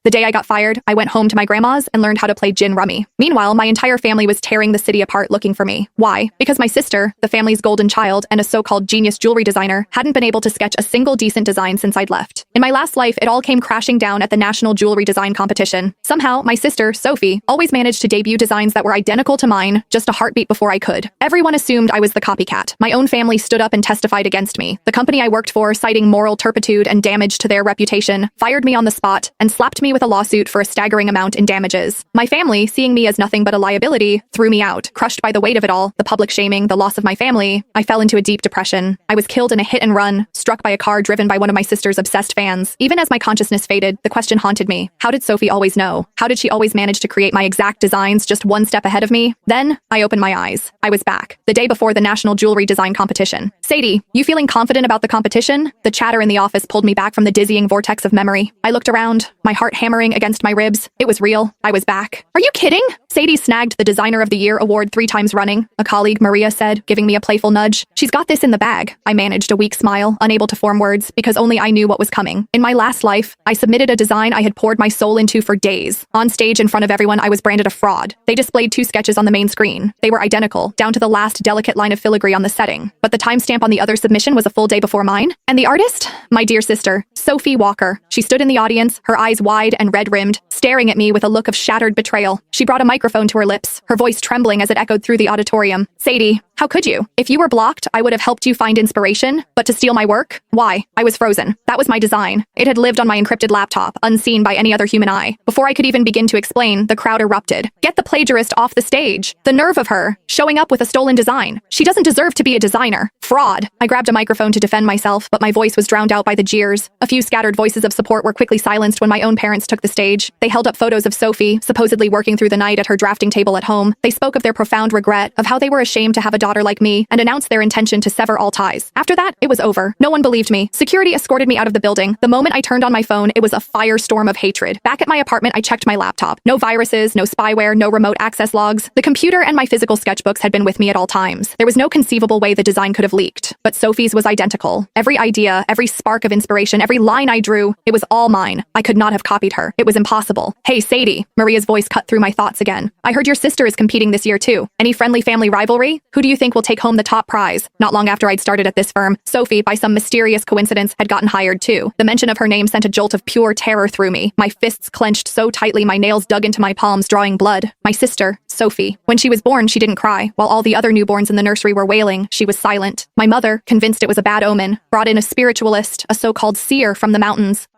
The day I got fired, I went home to my grandma's and learned how to play gin rummy. Meanwhile, my entire family was tearing the city apart looking for me. Why? Because my sister, the family's golden child and a so-called genius jewelry designer, hadn't been able to sketch a single decent design since I'd left. In my last life, it all came crashing down at the National Jewelry Design Competition. Somehow, my sister, Sophie, always managed to debut designs that were identical to mine, just a heartbeat before I could. Everyone assumed I was the copycat. My own family stood up and testified against me. The company I worked for, citing moral turpitude and damage to their reputation, fired me on the spot and slapped me with a lawsuit for a staggering amount in damages. My family, seeing me as nothing but a liability, threw me out. Crushed by the weight of it all, the public shaming, the loss of my family, I fell into a deep depression. I was killed in a hit and run, struck by a car driven by one of my sister's obsessed fans. Even as my consciousness faded, the question haunted me. How did Sophie always know? How did she always manage to create my exact designs just one step ahead of me? Then, I opened my eyes. I was back. The day before the National Jewelry Design Competition. Sadie, you feeling confident about the competition? The chatter in the office pulled me back from the dizzying vortex of memory. I looked around, my heart hammering against my ribs. It was real. I was back. Are you kidding? Sadie snagged the Designer of the Year award 3 times running, a colleague, Maria, said, giving me a playful nudge. She's got this in the bag. I managed a weak smile, unable to form words, because only I knew what was coming. In my last life, I submitted a design I had poured my soul into for days. On stage in front of everyone, I was branded a fraud. They displayed 2 sketches on the main screen. They were identical, down to the last delicate line of filigree on the setting. But the timestamp on the other submission was a full day before mine. And the artist? My dear sister, Sophie Walker. She stood in the audience, her eyes wide and red-rimmed, staring at me with a look of shattered betrayal. She brought a microphone to her lips, her voice trembling as it echoed through the auditorium. Sadie, how could you? If you were blocked, I would have helped you find inspiration, but to steal my work? Why? I was frozen. That was my design. It had lived on my encrypted laptop, unseen by any other human eye. Before I could even begin to explain, the crowd erupted. Get the plagiarist off the stage. The nerve of her, showing up with a stolen design. She doesn't deserve to be a designer. Fraud. I grabbed a microphone to defend myself, but my voice was drowned out by the jeers. A few scattered voices of support were quickly silenced when my own parents took the stage. They held up photos of Sophie, supposedly working through the night at her drafting table at home. They spoke of their profound regret, of how they were ashamed to have a daughter like me, and announced their intention to sever all ties. After that, it was over. No one believed me. Security escorted me out of the building. The moment I turned on my phone, it was a firestorm of hatred. Back at my apartment, I checked my laptop. No viruses, no spyware, no remote access logs. The computer and my physical sketchbooks had been with me at all times. There was no conceivable way the design could have leaked. But Sophie's was identical. Every idea, every spark of inspiration, every line I drew, it was all mine. I could not have copied her. It was impossible. Hey, Sadie. Maria's voice cut through my thoughts again. I heard your sister is competing this year too. Any friendly family rivalry? Who do you think will take home the top prize? Not long after I'd started at this firm, Sophie, by some mysterious coincidence, had gotten hired too. The mention of her name sent a jolt of pure terror through me. My fists clenched so tightly my nails dug into my palms, drawing blood. My sister, Sophie. When she was born, she didn't cry. While all the other newborns in the nursery were wailing, she was silent. My mother, convinced it was a bad omen, brought in a spiritualist, a so-called seer from the mountains.